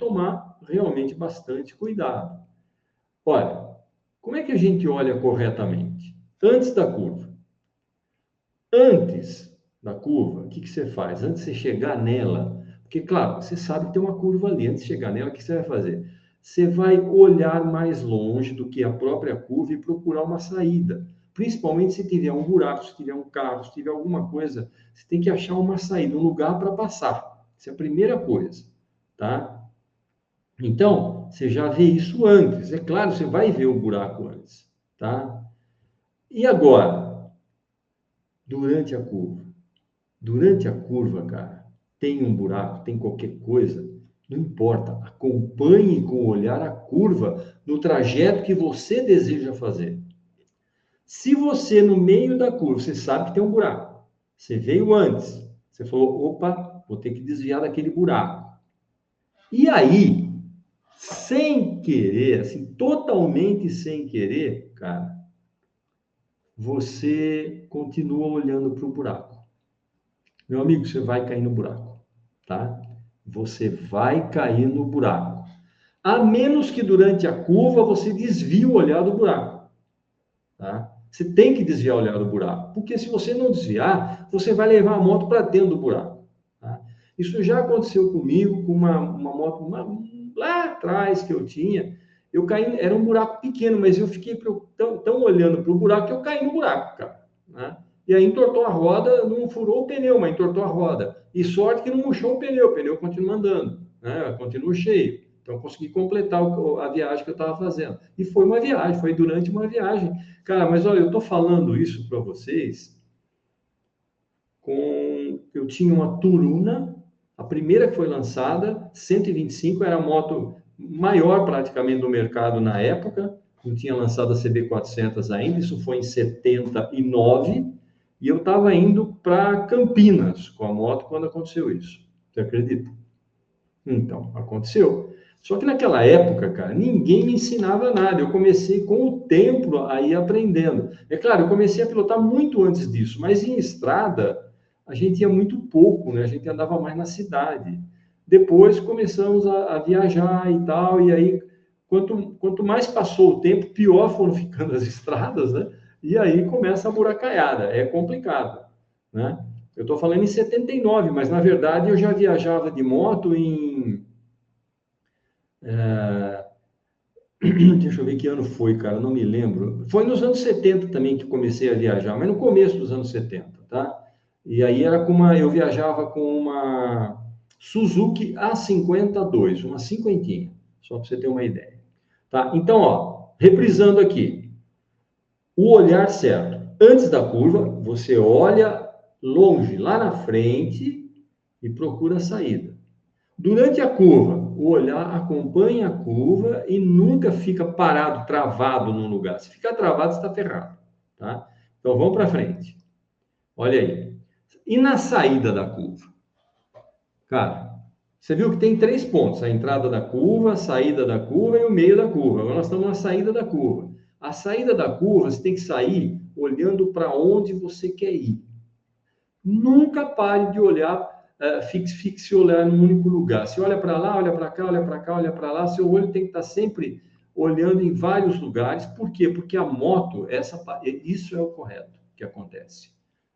tomar realmente bastante cuidado. Olha, como é que a gente olha corretamente? Antes da curva. Antes da curva, o que você faz? Antes de você chegar nela, porque, claro, você sabe que tem uma curva ali. Antes de chegar nela, o que você vai fazer? Você vai olhar mais longe do que a própria curva e procurar uma saída. Principalmente se tiver um buraco, se tiver um carro, se tiver alguma coisa, você tem que achar uma saída, um lugar para passar. Essa é a primeira coisa, tá? Então, você já vê isso antes. É claro, você vai ver o buraco antes, tá? E agora, durante a curva? Durante a curva, cara, tem um buraco, tem qualquer coisa, não importa. Acompanhe com o olhar a curva no trajeto que você deseja fazer. Se você, no meio da curva, você sabe que tem um buraco, você veio antes, você falou, opa, vou ter que desviar daquele buraco. E aí, sem querer, assim, totalmente sem querer, cara, você continua olhando para o buraco. Meu amigo, você vai cair no buraco, tá? Você vai cair no buraco. A menos que durante a curva você desvie o olhar do buraco, tá? Você tem que desviar o olhar do buraco, porque se você não desviar, você vai levar a moto para dentro do buraco, tá? Isso já aconteceu comigo com uma moto lá atrás que eu tinha. Eu caí, era um buraco pequeno, mas eu fiquei tão olhando para o buraco que eu caí no buraco, cara, né? E aí entortou a roda, não furou o pneu, mas entortou a roda. E sorte que não murchou o pneu continua andando, né? Continua cheio. Então, eu consegui completar a viagem que eu estava fazendo. E foi uma viagem, foi durante uma viagem. Cara, mas olha, eu estou falando isso para vocês eu tinha uma Turuna, a primeira que foi lançada, 125, era a moto maior praticamente do mercado na época, não tinha lançado a CB400 ainda, isso foi em 79, e eu estava indo para Campinas com a moto quando aconteceu isso. Você acredita? Então, aconteceu. Só que naquela época, cara, ninguém me ensinava nada. Eu comecei com o tempo a ir aprendendo. É claro, eu comecei a pilotar muito antes disso, mas em estrada a gente ia muito pouco, né? A gente andava mais na cidade. Depois começamos a viajar e tal, e aí quanto mais passou o tempo, pior foram ficando as estradas, né? E aí começa a buracaiada. É complicado, né? Eu estou falando em 79, mas na verdade eu já viajava de moto em. Deixa eu ver que ano foi, cara, não me lembro. Foi nos anos 70 também que comecei a viajar, mas no começo dos anos 70, tá? E aí era eu viajava com uma Suzuki A52, uma cinquentinha, só para você ter uma ideia. Tá? Então, ó, reprisando aqui, o olhar certo. Antes da curva, você olha longe, lá na frente, e procura a saída. Durante a curva, o olhar acompanha a curva e nunca fica parado, travado num lugar. Se ficar travado, você está ferrado, tá? Então, vamos para frente. Olha aí. E na saída da curva? Cara, você viu que tem 3 pontos: a entrada da curva, a saída da curva e o meio da curva. Agora nós estamos na saída da curva. A saída da curva, você tem que sair olhando para onde você quer ir. Nunca pare de olhar, fixe o olhar num único lugar. Se olha para lá, olha para cá, olha para cá, olha para lá, seu olho tem que estar sempre olhando em vários lugares. Por quê? Porque a moto, isso é o correto que acontece.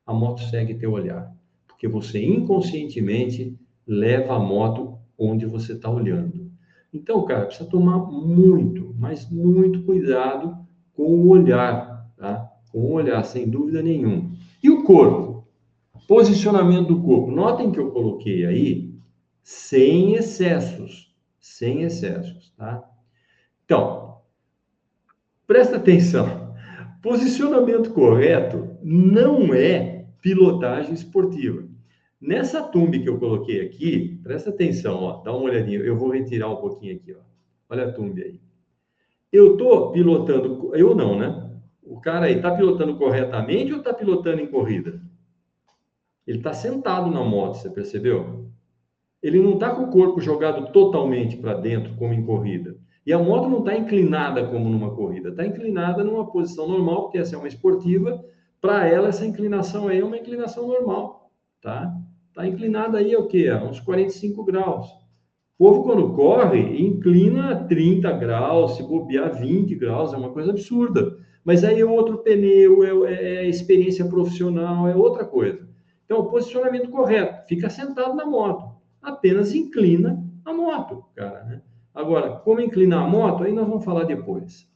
A moto segue teu olhar, porque você inconscientemente leva a moto onde você está olhando. Então, cara, precisa tomar muito, mas muito cuidado com o olhar, tá? Com o olhar, sem dúvida nenhuma. E o corpo? Posicionamento do corpo. Notem que eu coloquei aí sem excessos, tá? Então, presta atenção. Posicionamento correto não é pilotagem esportiva. Nessa Tumbi que eu coloquei aqui, presta atenção, ó, dá uma olhadinha. Eu vou retirar um pouquinho aqui, ó. Olha a Tumbi aí. Eu tô pilotando, eu não, né? O cara aí tá pilotando corretamente ou tá pilotando em corrida? Ele está sentado na moto, você percebeu? Ele não está com o corpo jogado totalmente para dentro, como em corrida. E a moto não está inclinada como numa corrida, está inclinada numa posição normal, porque essa é uma esportiva. Para ela, essa inclinação aí é uma inclinação normal, tá? Está inclinada aí, o quê? A uns 45 graus. povo, quando corre, inclina 30 graus, se bobear 20 graus, é uma coisa absurda. Mas aí é outro pneu, é experiência profissional, é outra coisa. Então, o posicionamento correto, fica sentado na moto, apenas inclina a moto, cara, né? Agora, como inclinar a moto, aí nós vamos falar depois.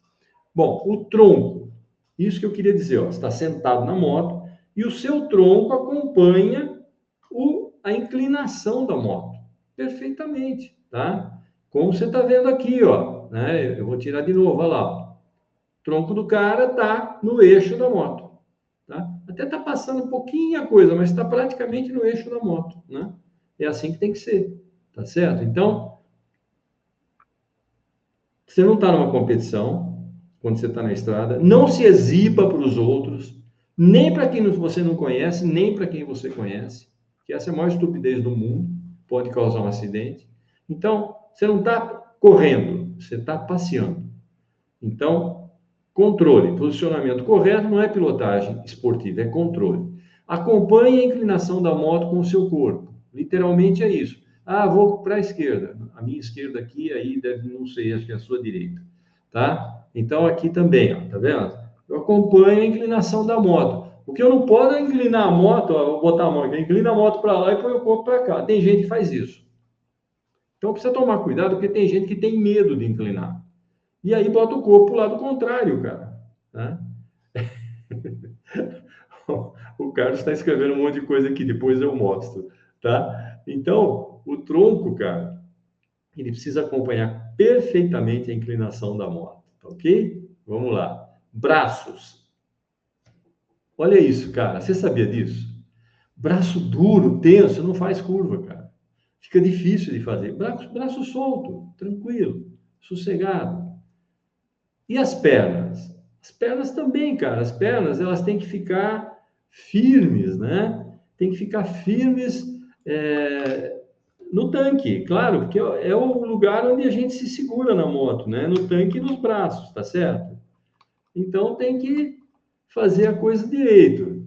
Bom, o tronco, isso que eu queria dizer, ó, você está sentado na moto e o seu tronco acompanha a inclinação da moto, perfeitamente, tá? Como você está vendo aqui, ó, né? Eu vou tirar de novo, olha lá, ó. O tronco do cara está no eixo da moto, tá? Até está passando um pouquinho a coisa, mas está praticamente no eixo da moto, né? É assim que tem que ser, tá certo? Então, você não está numa competição, quando você está na estrada, não se exiba para os outros, nem para quem você não conhece, nem para quem você conhece, que essa é a maior estupidez do mundo, pode causar um acidente. Então, você não está correndo, você está passeando. Então, controle, posicionamento correto não é pilotagem esportiva, é controle. Acompanhe a inclinação da moto com o seu corpo. Literalmente é isso. Ah, vou para a esquerda. A minha esquerda aqui, aí deve, não sei, acho que é a sua direita. Tá? Então, aqui também, ó, tá vendo? Eu acompanho a inclinação da moto. O que eu não posso é inclinar a moto, ó, vou botar a mão aqui, inclina a moto para lá e põe o corpo para cá. Tem gente que faz isso. Então, precisa tomar cuidado, porque tem gente que tem medo de inclinar. E aí bota o corpo pro lado contrário, cara. Né? O Carlos está escrevendo um monte de coisa aqui, depois eu mostro, tá? Então, o tronco, cara, ele precisa acompanhar perfeitamente a inclinação da moto, tá ok? Vamos lá. Braços. Olha isso, cara. Você sabia disso? Braço duro, tenso, não faz curva, cara. Fica difícil de fazer. Braço solto, tranquilo, sossegado. E as pernas? As pernas também, cara. As pernas, elas têm que ficar firmes, né? Tem que ficar firmes no tanque, claro, porque é o lugar onde a gente se segura na moto, né? No tanque e nos braços, tá certo? Então tem que fazer a coisa direito.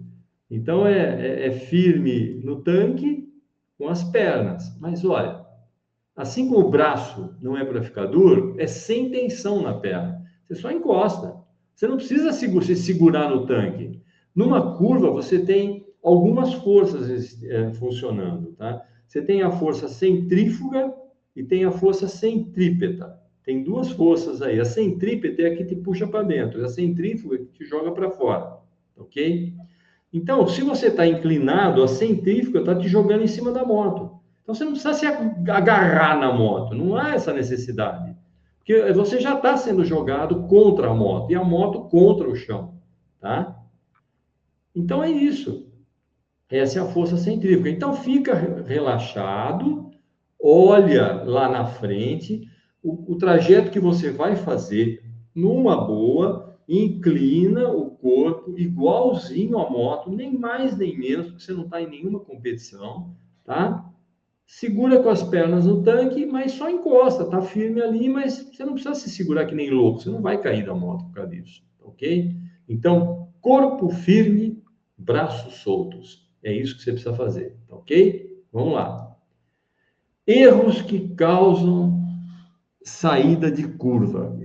Então é firme no tanque com as pernas. Mas olha, assim como o braço não é para ficar duro, é sem tensão na perna. Você só encosta. Você não precisa se segurar no tanque. Numa curva, você tem algumas forças funcionando, tá? Você tem a força centrífuga e tem a força centrípeta. Tem duas forças aí. A centrípeta é a que te puxa para dentro, a centrífuga é que te joga para fora, ok? Então, se você está inclinado, a centrífuga está te jogando em cima da moto. Então, você não precisa se agarrar na moto, não há essa necessidade. Porque você já está sendo jogado contra a moto, e a moto contra o chão, tá? Então, é isso. Essa é a força centrífuga. Então, fica relaxado, olha lá na frente, o trajeto que você vai fazer numa boa, inclina o corpo igualzinho à moto, nem mais nem menos, porque você não está em nenhuma competição, tá? Segura com as pernas no tanque, mas só encosta, tá firme ali, mas você não precisa se segurar que nem louco, você não vai cair da moto por causa disso, ok? Então, corpo firme, braços soltos. É isso que você precisa fazer, ok? Vamos lá. Erros que causam saída de curva.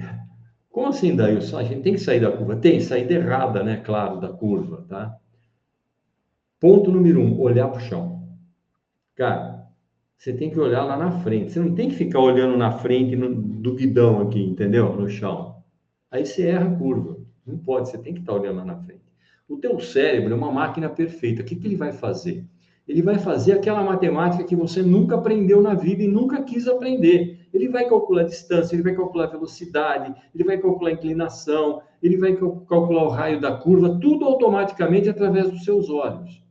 Como assim, daí? A gente tem que sair da curva? Tem, saída errada, né? Claro, da curva, tá? Ponto número 1, olhar para o chão. Cara, você tem que olhar lá na frente. Você não tem que ficar olhando na frente do guidão aqui, entendeu? No chão. Aí você erra a curva. Não pode, você tem que estar olhando lá na frente. O teu cérebro é uma máquina perfeita. O que que ele vai fazer? Ele vai fazer aquela matemática que você nunca aprendeu na vida e nunca quis aprender. Ele vai calcular distância, ele vai calcular velocidade, ele vai calcular inclinação, ele vai calcular o raio da curva, tudo automaticamente através dos seus olhos.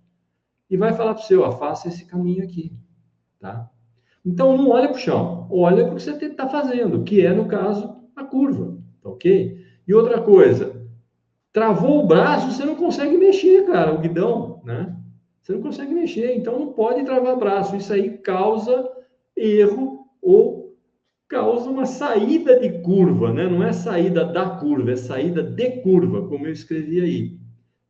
E vai falar para o seu, faça esse caminho aqui, tá? Então, não olha para o chão, olha para o que você está fazendo, que é, no caso, a curva, tá ok? E outra coisa, travou o braço, você não consegue mexer, cara, o guidão, né? Você não consegue mexer, então não pode travar braço. Isso aí causa erro ou causa uma saída de curva, né? Não é saída da curva, é saída de curva, como eu escrevi aí.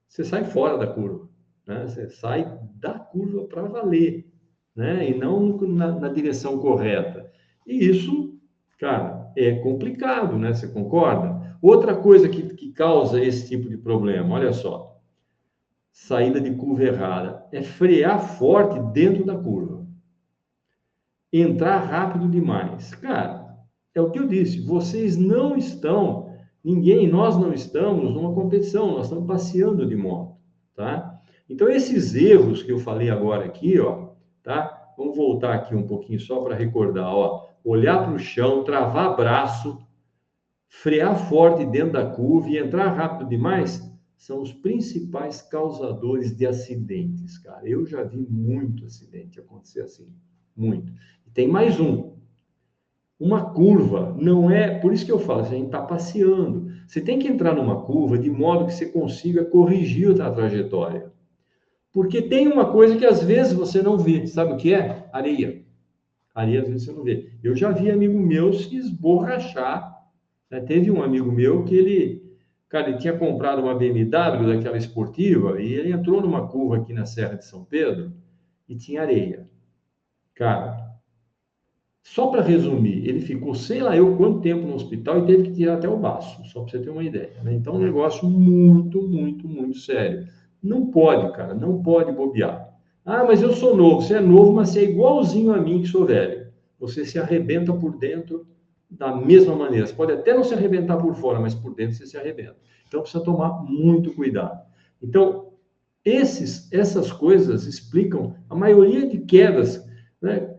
Você sai fora da curva, né? Você sai da curva para valer, né? E não na direção correta. E isso, cara, é complicado, né? Você concorda? Outra coisa que causa esse tipo de problema, olha só, saída de curva errada, é frear forte dentro da curva. Entrar rápido demais. Cara, é o que eu disse, vocês não estão, nós não estamos numa competição, nós estamos passeando de moto, tá? Então, esses erros que eu falei agora aqui, ó, tá? Vamos voltar aqui um pouquinho só para recordar, ó. Olhar para o chão, travar braço, frear forte dentro da curva e entrar rápido demais, são os principais causadores de acidentes, cara. Eu já vi muito acidente acontecer assim, muito. E tem mais um. Uma curva não é, por isso que eu falo, a gente está passeando. Você tem que entrar numa curva de modo que você consiga corrigir a trajetória. Porque tem uma coisa que às vezes você não vê, sabe o que é? Areia. Areia às vezes você não vê. Eu já vi amigo meu se esborrachar, né? Teve um amigo meu que cara, ele tinha comprado uma BMW daquela esportiva e ele entrou numa curva aqui na Serra de São Pedro e tinha areia. Cara, só para resumir, ele ficou sei lá eu quanto tempo no hospital e teve que tirar até o baço, só para você ter uma ideia, né? Então, é um negócio muito, muito, muito sério. Não pode, cara, não pode bobear. Ah, mas eu sou novo. Você é novo, mas você é igualzinho a mim que sou velho. Você se arrebenta por dentro da mesma maneira. Você pode até não se arrebentar por fora, mas por dentro você se arrebenta. Então, precisa tomar muito cuidado. Então, essas coisas explicam a maioria de quedas, né?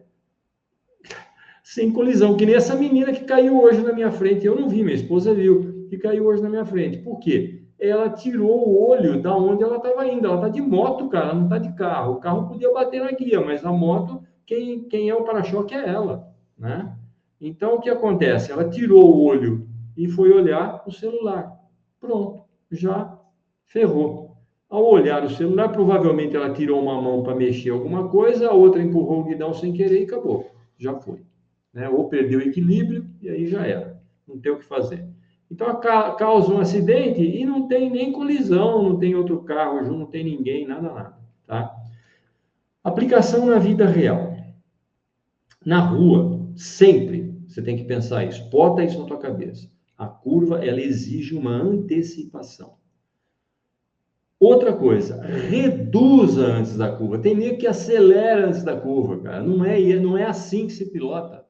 Sem colisão, que nem essa menina que caiu hoje na minha frente. Eu não vi, minha esposa viu, que caiu hoje na minha frente. Por quê? Ela tirou o olho da onde ela estava indo. Ela está de moto, cara, ela não está de carro. O carro podia bater na guia, mas a moto, quem é o para-choque é ela, né? Então, o que acontece? Ela tirou o olho e foi olhar o celular. Pronto, já ferrou. Ao olhar o celular, provavelmente ela tirou uma mão para mexer alguma coisa, a outra empurrou o guidão sem querer e acabou. Já foi, né? Ou perdeu o equilíbrio e aí já era, não tem o que fazer. Então, causa um acidente e não tem nem colisão, não tem outro carro junto, não tem ninguém, nada, tá? Aplicação na vida real. Na rua, sempre, você tem que pensar isso, bota isso na tua cabeça. A curva, ela exige uma antecipação. Outra coisa, reduza antes da curva. Tem nego que acelera antes da curva, cara. Não é assim que se pilota.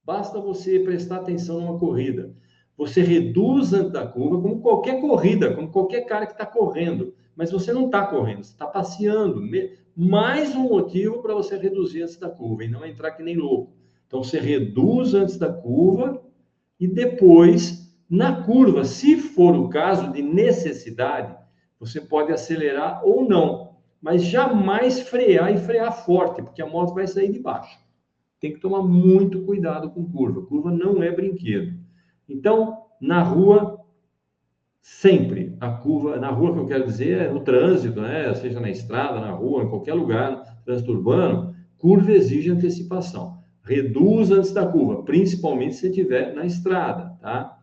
Basta você prestar atenção numa corrida. Você reduz antes da curva, como qualquer corrida, como qualquer cara que está correndo. Mas você não está correndo, você está passeando. Mais um motivo para você reduzir antes da curva e não entrar que nem louco. Então, você reduz antes da curva e depois, na curva, se for o caso de necessidade, você pode acelerar ou não, mas jamais frear e frear forte, porque a moto vai sair de baixo. Tem que tomar muito cuidado com curva. Curva não é brinquedo. Então, na rua, sempre a curva, na rua que eu quero dizer é no trânsito, né? Seja na estrada, na rua, em qualquer lugar, trânsito urbano, curva exige antecipação. Reduz antes da curva, principalmente se estiver na estrada, tá?